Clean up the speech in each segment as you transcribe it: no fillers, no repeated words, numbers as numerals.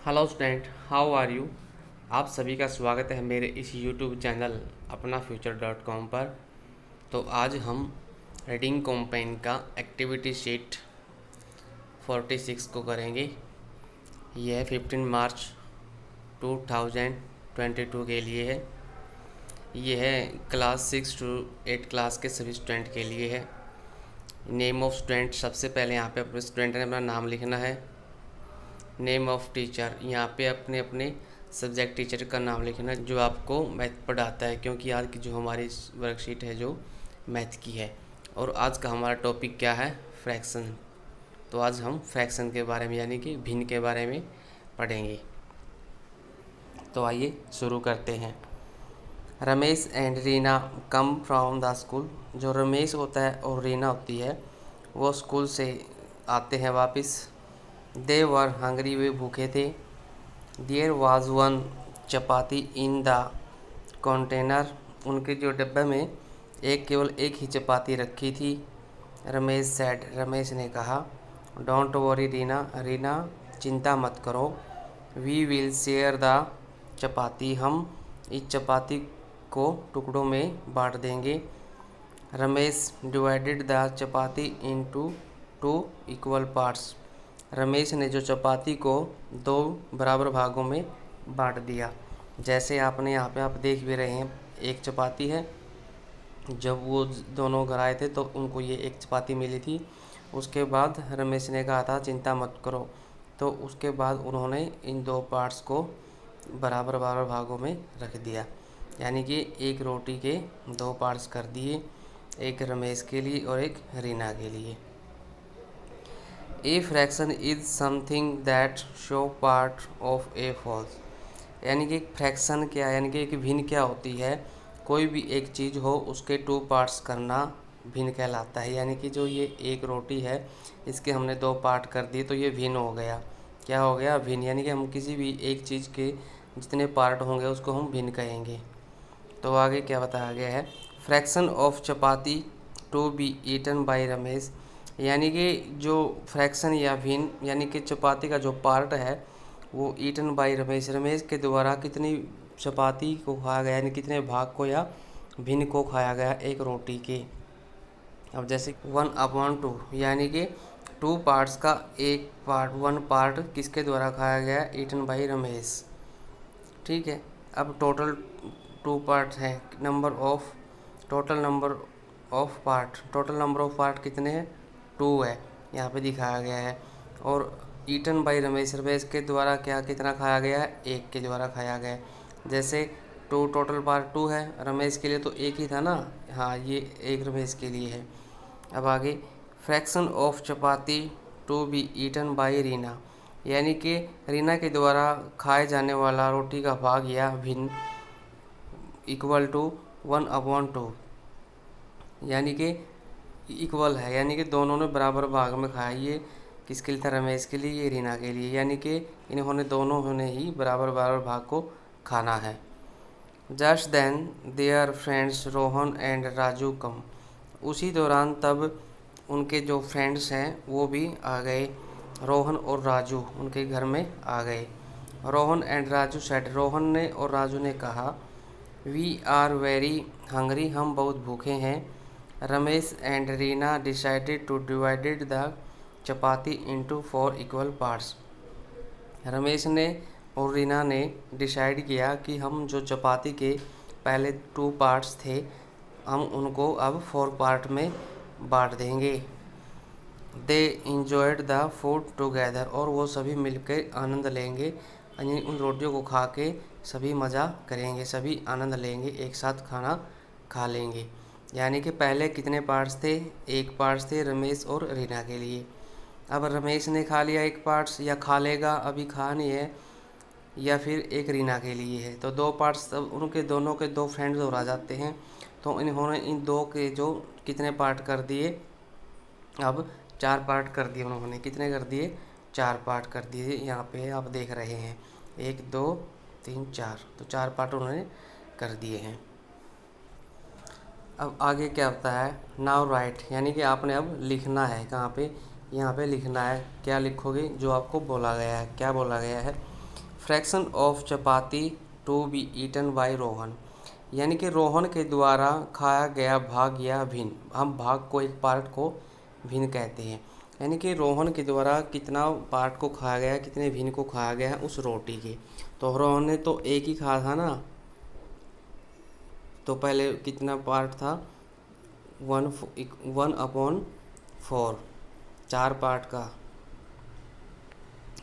Hello student, how are you. आप सभी का स्वागत है मेरे इस YouTube channel Apna future .com पर। तो आज हम रीडिंग कॉम्पेन का एक्टिविटी शीट 46 को करेंगे। यह 15 मार्च 2022 के लिए है। यह क्लास 6 to 8 क्लास के सभी स्टूडेंट के लिए है। नेम ऑफ स्टूडेंट, सबसे पहले यहाँ पे अपने स्टूडेंट ने अपना नाम लिखना है। नेम ऑफ टीचर, यहाँ पे अपने अपने सब्जेक्ट टीचर का नाम लिखना जो आपको मैथ पढ़ाता है, क्योंकि आज की जो हमारी वर्कशीट है जो मैथ की है। और आज का हमारा टॉपिक क्या है? फ्रैक्शन। तो आज हम फ्रैक्शन के बारे में यानी कि भिन्न के बारे में पढ़ेंगे। तो आइए शुरू करते हैं। Ramesh and Reena come from the school. जो रमेश होता है और रीना होती है वो स्कूल से आते हैं वापस। दे वर हंग्री, वे भूखे थे। There was one chapati in the container, उनके जो डब्बे में केवल एक ही चपाती रखी थी। रमेश सेड, रमेश ने कहा। डोंट वरी रीना, रीना चिंता मत करो। वी विल शेयर द चपाती, हम इस चपाती को टुकड़ों में बांट देंगे। Ramesh divided the chapati into 2 equal parts, Ramesh ने जो चपाती को 2 बराबर भागों में बांट दिया। जैसे आपने यहाँ पे आप देख भी रहे हैं, एक चपाती है। जब वो दोनों घर आए थे तो उनको ये एक चपाती मिली थी। उसके बाद रमेश ने कहा था चिंता मत करो, तो उसके बाद उन्होंने इन 2 पार्ट्स को बराबर बराबर भागों में रख दिया, यानी कि एक रोटी के 2 पार्ट्स कर दिए, एक रमेश के लिए और एक रीना के लिए। A fraction is something that show part of a whole, यानी कि फ्रैक्शन क्या है, यानी कि एक भिन्न क्या होती है? कोई भी एक चीज़ हो उसके 2 पार्ट्स करना भिन्न कहलाता है। यानी कि जो ये एक रोटी है इसके हमने 2 पार्ट कर दिए तो ये भिन्न हो गया। क्या हो गया? भिन्न। यानी कि हम किसी भी एक चीज़ के जितने पार्ट होंगे उसको हम भिन्न कहेंगे। तो आगे क्या बताया गया है? Fraction of chapati to be eaten by Ramesh, यानी कि जो फ्रैक्शन या भिन्न यानी कि चपाती का जो पार्ट है वो ईटन बाय रमेश, रमेश के द्वारा कितनी चपाती को खाया गया, यानी कितने भाग को या भिन्न को खाया गया एक रोटी के। अब जैसे 1/2, यानी कि 2 पार्ट्स का एक पार्ट, 1 पार्ट किसके द्वारा खाया गया? Eaten by Ramesh. ठीक है। अब टोटल 2 पार्ट हैं। टोटल नंबर ऑफ पार्ट कितने हैं? 2 है, यहाँ पे दिखाया गया है। और ईटन बाय रमेश, रमेश के द्वारा क्या कितना खाया गया है? 1 के द्वारा खाया गया है। जैसे 2 टोटल पार्ट 2 है, रमेश के लिए तो 1 ही था ना। हाँ, ये 1 रमेश के लिए है। अब आगे fraction of chapati to be eaten by Reena, यानी कि रीना के द्वारा खाए जाने वाला रोटी का भाग या भिन्न इक्वल टू 1/2, यानी कि इक्वल है, यानी कि दोनों ने बराबर भाग में खाया। ये किसके लिए था? रमेश के लिए, ये रीना के लिए, यानी कि इन्होंने दोनों ने ही बराबर बराबर भाग को खाना है। Just then there friends Rohan and Raju come, उसी दौरान तब उनके जो फ्रेंड्स हैं वो भी आ गए। रोहन और राजू उनके घर में आ गए। रोहन एंड राजू सेड, रोहन ने और राजू ने कहा। वी आर वेरी हंग्री, हम बहुत भूखे हैं। Ramesh and Reena decided two divided the chapati into 4 equal parts, Ramesh ने और रीना ने डिसाइड किया कि हम जो चपाती के पहले 2 पार्ट्स थे हम उनको अब 4 पार्ट में बांट देंगे। दे इंजॉयड द फूड टुगेदर, और वो सभी मिलकर आनंद लेंगे, यानी उन रोटियों को खा के सभी मज़ा करेंगे, सभी आनंद लेंगे, एक साथ खाना खा लेंगे। यानी कि पहले कितने पार्ट्स थे? 1 पार्ट्स थे रमेश और रीना के लिए। अब रमेश ने खा लिया 1 पार्ट्स, या खा लेगा, अभी खा नहीं है, या फिर एक रीना के लिए है। तो 2 पार्ट्स, अब उनके दोनों के 2 फ्रेंड्स और आ जाते हैं। तो इन्होंने इन 2 के जो कितने पार्ट कर दिए? अब 4 पार्ट कर दिए उन्होंने। कितने कर दिए? 4 पार्ट कर दिए। यहाँ पे आप देख रहे हैं 1 2 3 4, तो 4 पार्ट उन्होंने कर दिए हैं। अब आगे क्या होता है? नाउ राइट, यानी कि आपने अब लिखना है। कहाँ पे? यहाँ पे लिखना है। क्या लिखोगे? जो आपको बोला गया है। क्या बोला गया है? Fraction of chapati to be eaten by Rohan, यानी कि रोहन के द्वारा खाया गया भाग या भिन्न, हम भाग को एक पार्ट को भिन्न कहते हैं, यानी कि रोहन के द्वारा कितना पार्ट को खाया गया, कितने भिन्न को खाया गया है उस रोटी के। तो रोहन ने तो एक ही खाया था ना, तो पहले कितना पार्ट था, 1/4, 4 पार्ट का।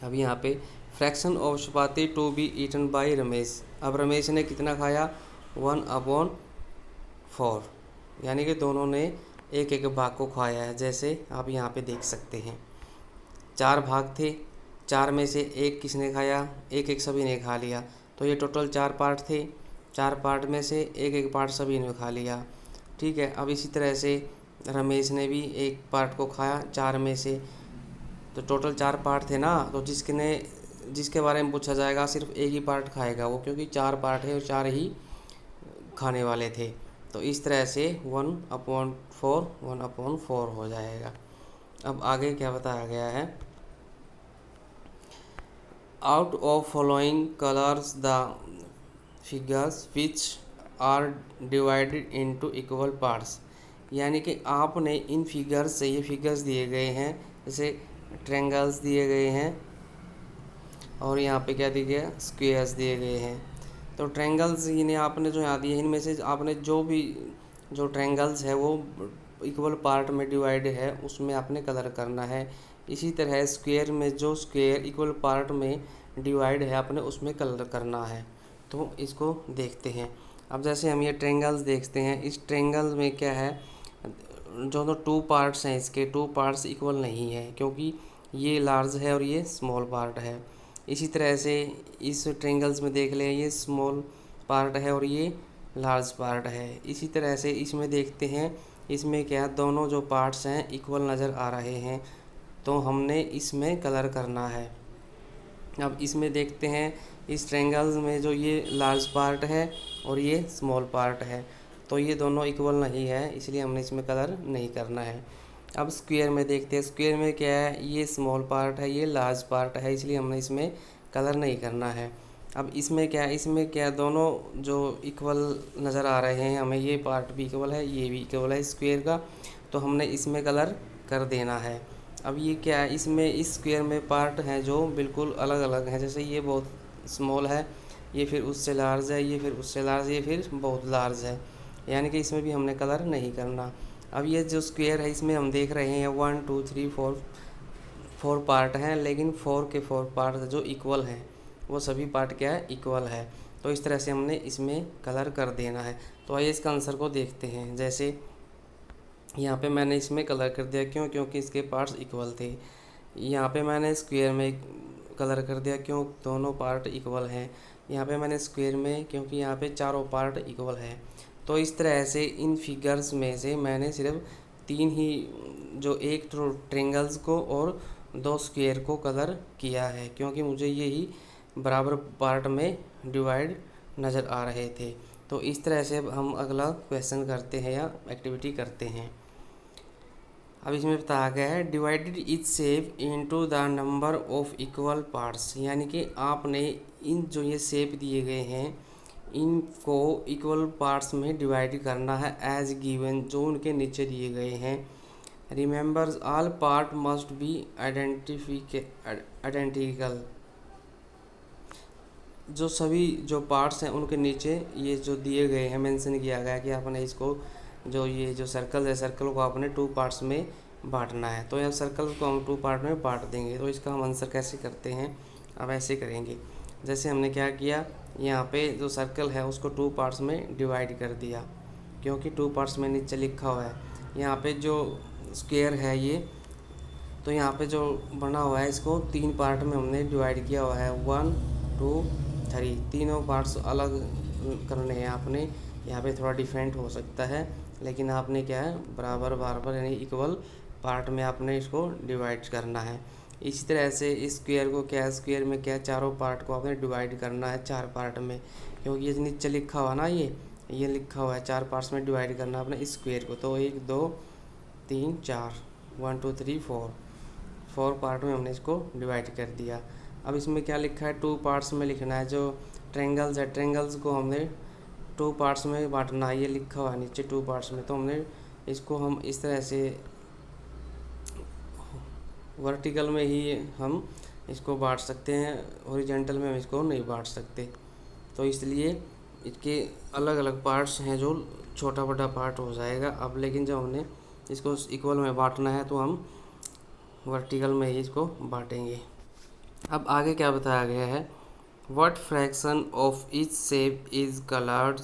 अब यहाँ पे fraction of chapati to be eaten by Ramesh, अब रमेश ने कितना खाया, 1/4, यानी कि दोनों ने एक एक भाग को खाया है। जैसे आप यहाँ पे देख सकते हैं 4 भाग थे, 4 में से एक किसने खाया, एक एक सभी ने खा लिया, तो ये टोटल 4 पार्ट थे, 4 पार्ट में से एक एक पार्ट सभी ने खा लिया। ठीक है, अब इसी तरह से रमेश ने भी एक पार्ट को खाया 4 में से, तो टोटल 4 पार्ट थे ना, तो जिसके बारे में पूछा जाएगा सिर्फ एक ही पार्ट खाएगा वो, क्योंकि 4 पार्ट है और 4 ही खाने वाले थे। तो इस तरह से 1/4 हो जाएगा। अब आगे क्या बताया गया है, out of following colours the figures which are divided into equal parts, यानी कि आपने इन फिगर्स से, ये फिगर्स दिए गए हैं, जैसे ट्रायंगल्स दिए गए हैं और यहाँ पे क्या दिए गया, स्क्वेयर्स दिए गए हैं। तो ट्रायंगल्स इन्हें आपने जो यहाँ दिए, इनमें से आपने जो ट्रायंगल्स है वो इक्वल पार्ट में डिवाइड है, उसमें आपने कलर करना है। इसी तरह स्क्वायर में जो स्क्वायर इक्वल पार्ट में डिवाइड है आपने उसमें कलर करना है। तो इसको देखते हैं। अब जैसे हम ये ट्रायंगल्स देखते हैं, इस ट्रायंगल में क्या है, जो 2 पार्ट्स हैं इसके 2 पार्ट्स इक्वल नहीं है, क्योंकि ये लार्ज है और ये स्मॉल पार्ट है। इसी तरह से इस ट्रायंगल्स में देख लें, ये स्मॉल पार्ट है और ये लार्ज पार्ट है। इसी तरह से इसमें देखते हैं, इसमें क्या दोनों जो पार्ट्स हैं इक्वल नज़र आ रहे हैं, तो हमने इसमें कलर करना है। अब इसमें देखते हैं, इस ट्रायंगल्स में जो ये लार्ज पार्ट है और ये स्मॉल पार्ट है, तो ये दोनों इक्वल नहीं है, इसलिए हमने इसमें कलर नहीं करना है। अब स्क्वायर में देखते हैं, स्क्वायर में क्या है, ये स्मॉल पार्ट है, ये लार्ज पार्ट है, इसलिए हमने इसमें कलर नहीं करना है। अब इसमें क्या दोनों जो इक्वल नज़र आ रहे हैं हमें, ये पार्ट भी इक्वल है, ये भी इक्वल है स्क्वायर का, तो हमने इसमें कलर कर देना है। अब ये क्या है, इसमें इस स्क्वायर में पार्ट हैं जो बिल्कुल अलग अलग हैं, जैसे ये बहुत स्मॉल है, ये फिर उससे लार्ज है, ये फिर उससे लार्ज, ये फिर बहुत लार्ज है, यानी कि इसमें भी हमने कलर नहीं करना। अब ये जो स्क्वायर है इसमें हम देख रहे हैं 1 2 3 4 पार्ट हैं, लेकिन 4 के 4 पार्ट जो इक्वल हैं वो सभी पार्ट क्या है, इक्वल है। तो इस तरह से हमने इसमें कलर कर देना है। तो आइए इसका आंसर को देखते हैं। जैसे यहाँ पे मैंने इसमें कलर कर दिया, क्यों, क्योंकि इसके पार्ट्स इक्वल थे। यहाँ पे मैंने स्क्वायर में कलर कर दिया, क्यों, दोनों पार्ट इक्वल हैं। यहाँ पे मैंने स्क्वायर में, क्योंकि यहाँ पे चारों पार्ट इक्वल हैं। तो इस तरह से इन फिगर्स में से मैंने सिर्फ 3 ही, जो एक ट्रायंगल्स को और 2 स्क्वायर को कलर किया है, क्योंकि मुझे यही बराबर पार्ट में डिवाइड नज़र आ रहे थे। तो इस तरह से हम अगला क्वेश्चन करते हैं या एक्टिविटी करते हैं। अब इसमें बताया गया है, divided etch shape into the number of equal parts, यानी कि आपने इन जो ये शेप दिए गए हैं इनको इक्वल पार्ट्स में डिवाइड करना है एज गिवन, जो उनके नीचे दिए गए हैं। Remembers all part must be identical, जो सभी जो पार्ट्स हैं उनके नीचे ये जो दिए गए हैं मेंशन किया गया कि आपने इसको, जो ये जो सर्कल है, सर्कल को आपने 2 पार्ट्स में बांटना है। तो यहाँ सर्कल को हम 2 पार्ट में बांट देंगे। तो इसका हम आंसर कैसे करते हैं, अब ऐसे करेंगे। जैसे हमने क्या किया, यहाँ पे जो सर्कल है उसको 2 पार्ट्स में डिवाइड कर दिया, क्योंकि 2 पार्ट्स में नीचे लिखा हुआ है। यहाँ पे जो स्क्वायर है ये, तो यहाँ पे जो बना हुआ है इसको 3 पार्ट में हमने डिवाइड किया हुआ है, 1 2 3, तीनों पार्ट्स अलग करने हैं आपने। यहाँ पे थोड़ा डिफरेंट हो सकता है, लेकिन आपने क्या है, बराबर यानी इक्वल पार्ट में आपने इसको डिवाइड करना है। इसी तरह से इस स्क्वायर को क्या है, स्क्वायर में क्या है, चारों पार्ट को आपने डिवाइड करना है 4 पार्ट में, क्योंकि ये नीचे लिखा हुआ ना, ये लिखा हुआ है 4 पार्ट्स में डिवाइड करना आपने इस स्क्वायर को। तो 1 2 3 4, 1 2 3 4 पार्ट में हमने इसको डिवाइड कर दिया। अब इसमें क्या लिखा है, 2 पार्ट्स में लिखना है। जो ट्रेंगल्स है, ट्रेंगल्स को हमने 2 पार्ट्स में बांटना है, ये लिखा हुआ है नीचे 2 पार्ट्स में। तो हमने इसको हम इस तरह से वर्टिकल में ही हम इसको बांट सकते हैं, हॉरिजॉन्टल में हम इसको नहीं बांट सकते। तो इसलिए इसके अलग अलग पार्ट्स हैं, जो छोटा बड़ा पार्ट हो जाएगा। अब लेकिन जब हमने इसको इक्वल में बांटना है तो हम वर्टिकल में ही इसको बांटेंगे। अब आगे क्या बताया गया है, what fraction of each shape is coloured,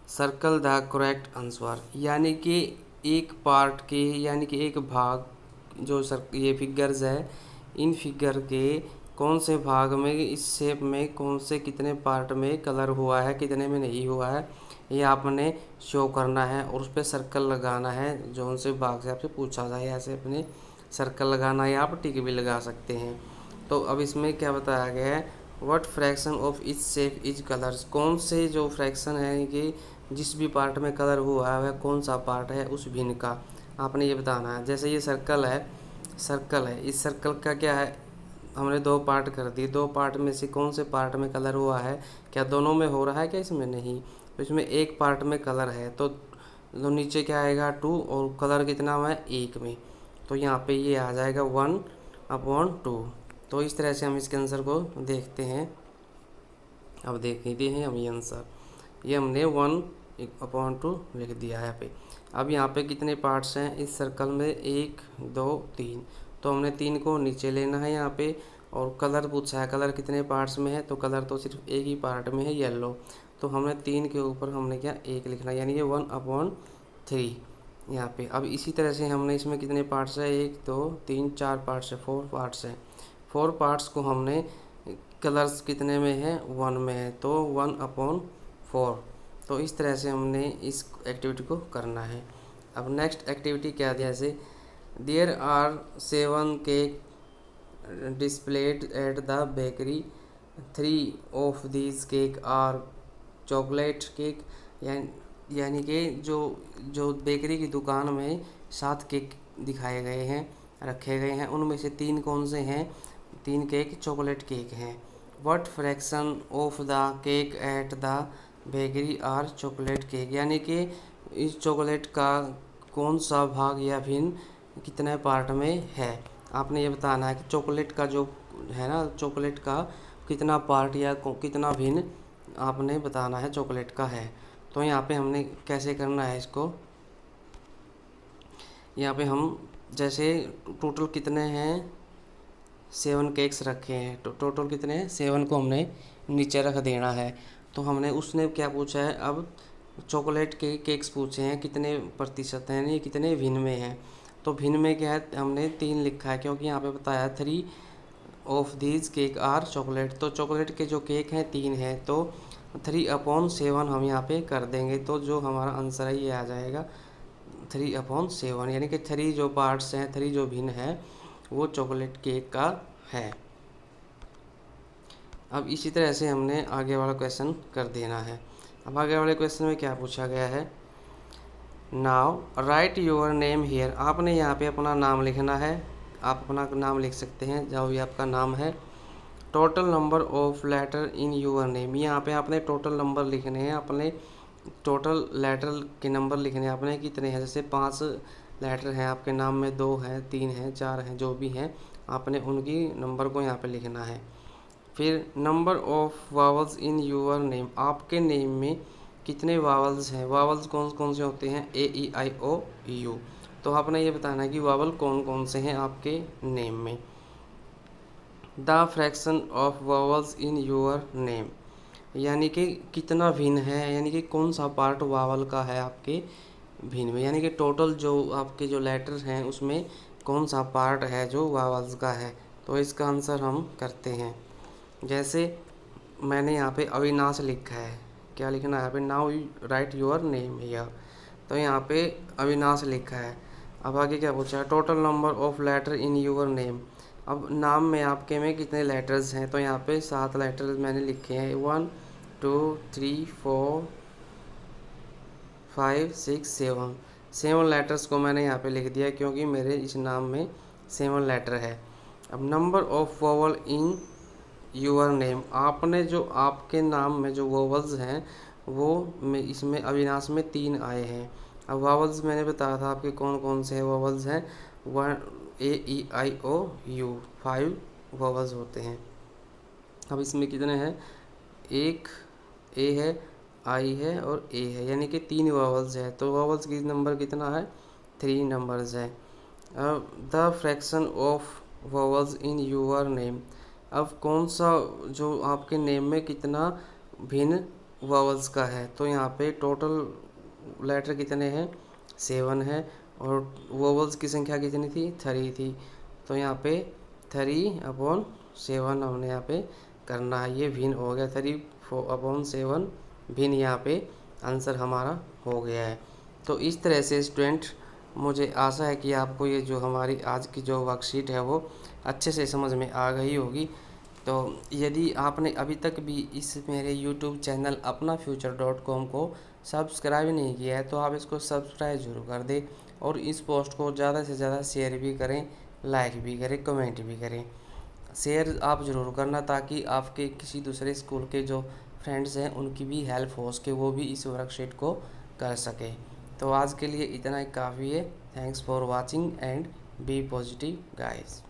circle the correct answer. यानी कि एक पार्ट के, यानी कि एक भाग, जो ये फिगर्स है, इन फिगर के कौन से भाग में, इस शेप में कौन से कितने पार्ट में कलर हुआ है, कितने में नहीं हुआ है, ये आपने शो करना है और उस पर सर्कल लगाना है। जो उनसे भाग से आपसे पूछा जाए, ऐसे अपने सर्कल लगाना, या आप टिक भी लगा सकते हैं। तो अब इसमें क्या बताया गया है, what fraction of each shape is colours. कौन से जो फ्रैक्शन है कि जिस भी पार्ट में कलर हुआ है वह कौन सा पार्ट है उस भिन्न का, आपने ये बताना है। जैसे ये सर्कल है, इस सर्कल का क्या है, हमने 2 पार्ट कर दिए। 2 पार्ट में से कौन से पार्ट में कलर हुआ है, क्या दोनों में हो रहा है, क्या इसमें नहीं। तो इसमें एक पार्ट में कलर है, तो नीचे क्या आएगा 2, और कलर कितना हुआ है 1 में। तो यहाँ पे ये आ जाएगा 1/2। तो इस तरह से हम इसके आंसर को देखते हैं। अब देख लेते हैं हम ये आंसर, ये हमने 1/2 लिख दिया है यहाँ पे। अब यहाँ पे कितने पार्ट्स हैं इस सर्कल में, 1 2 3। तो हमने 3 को नीचे लेना है यहाँ पे, और कलर पूछा है, कलर कितने पार्ट्स में है, तो कलर तो सिर्फ एक ही पार्ट में है, येलो। तो हमने 3 के ऊपर हमने क्या 1 लिखना, यानी ये 1/3 यहाँ पे। अब इसी तरह से हमने इसमें कितने पार्ट्स है, 1 2 3 4 पार्ट्स है, 4 पार्ट्स है। 4 पार्ट्स को हमने, कलर्स कितने में है 1 में है, तो 1/4। तो इस तरह से हमने इस एक्टिविटी को करना है। अब नेक्स्ट एक्टिविटी क्या है, जैसे there are 7 cake displayed at the bakery, 3 of these cake are chocolate cake। यानी कि जो बेकरी की दुकान में 7 केक दिखाए गए हैं, रखे गए हैं, उनमें से 3 कौन से हैं, 3 केक चॉकलेट केक हैं। What fraction of the cake at the bakery are chocolate cake. यानी कि इस चॉकलेट का कौन सा भाग या भिन्न कितने पार्ट में है, आपने ये बताना है कि चॉकलेट का जो है ना, चॉकलेट का कितना पार्ट या कितना भिन्न आपने बताना है चॉकलेट का है। तो यहाँ पे हमने कैसे करना है इसको, यहाँ पे हम जैसे टोटल कितने हैं 7 केक्स रखे हैं, तो टोटल कितने हैं 7 को हमने नीचे रख देना है। तो हमने उसने क्या पूछा है, अब चॉकलेट के केक्स पूछे हैं कितने प्रतिशत हैं, यानी कितने भिन्न में हैं। तो भिन्न में क्या है, हमने 3 लिखा है, क्योंकि यहाँ पे बताया 3 of these cake are chocolate. तो चॉकलेट के जो केक हैं 3 हैं, तो 3/7 हम यहाँ पे कर देंगे। तो जो हमारा आंसर है ये आ जाएगा 3/7, यानी कि 3 जो पार्ट्स हैं, 3 जो भिन्न है वो चॉकलेट केक का है। अब इसी तरह से हमने आगे वाला क्वेश्चन कर देना है। अब आगे वाले क्वेश्चन में क्या पूछा गया है, now right your name here. आपने यहाँ पे अपना नाम लिखना है, आप अपना नाम लिख सकते हैं जो भी आपका नाम है। Total number of letter in your name, यहाँ पे आपने टोटल नंबर लिखने हैं, अपने टोटल लेटर के नंबर लिखने हैं आपने, कितने हैं। जैसे 5 लेटर हैं आपके नाम में, 2 हैं 3 हैं 4 हैं, जो भी हैं आपने उनकी नंबर को यहाँ पे लिखना है। फिर number of vowels in your name, आपके नेम में कितने वावल्स हैं। वावल्स कौन कौन से होते हैं, AEIOU। तो आपने ये बताना है कि वावल कौन कौन से हैं आपके नेम में। The fraction of vowels in your name, यानी कि कितना भिन्न है, यानी कि कौन सा पार्ट वावल का है आपके भिन्न में, यानी कि टोटल जो आपके जो लेटर हैं उसमें कौन सा पार्ट है जो वावल्स का है। तो इसका आंसर हम करते हैं। जैसे मैंने यहाँ पे अविनाश लिखा है, क्या लिखना है यहाँ पे, now you right your name here. तो यहाँ पे अविनाश लिखा है। अब आगे क्या पूछा है, total number of letter in your name. अब नाम में आपके में कितने लेटर्स हैं, तो यहाँ पे 7 लेटर्स मैंने लिखे हैं, 1 2 3 4 5 6 7। 7 लेटर्स को मैंने यहाँ पे लिख दिया, क्योंकि मेरे इस नाम में 7 लेटर है। अब number of vowel in your name, आपने जो आपके नाम में जो वोवल्स हैं वो इसमें अविनाश में 3 आए हैं। अब वोवल्स मैंने बताया था आपके कौन कौन से वोवल्स हैं, 1 A E I O U 5 vowels होते हैं। अब इसमें कितने हैं, एक ए है, आई है और ए है, यानी कि 3 वोवल्स है। तो वोवल्स की नंबर कितना है, 3 नंबर्स है। अब the fraction of vowels in your name, अब कौन सा जो आपके नेम में कितना भिन्न वोवल्स का है, तो यहाँ पे टोटल लेटर कितने हैं, 7 है, और वोवल्स की संख्या कितनी थी, 3 थी। तो यहाँ पे 3/7 हमने यहाँ पे करना है, ये भिन्न हो गया, 3/7 भिन्न यहाँ पे आंसर हमारा हो गया है। तो इस तरह से स्टूडेंट, मुझे आशा है कि आपको ये जो हमारी आज की जो वर्कशीट है वो अच्छे से समझ में आ गई होगी। तो यदि आपने अभी तक भी इस मेरे यूट्यूब चैनल अपना फ्यूचर.com को सब्सक्राइब नहीं किया है तो आप इसको सब्सक्राइब जरूर कर दें, और इस पोस्ट को ज़्यादा से ज़्यादा शेयर भी करें, लाइक भी करें, कमेंट भी करें। शेयर आप ज़रूर करना ताकि आपके किसी दूसरे स्कूल के जो फ्रेंड्स हैं उनकी भी हेल्प हो सके, वो भी इस वर्कशीट को कर सके। तो आज के लिए इतना ही काफ़ी है। Thanks for watching and be positive guys.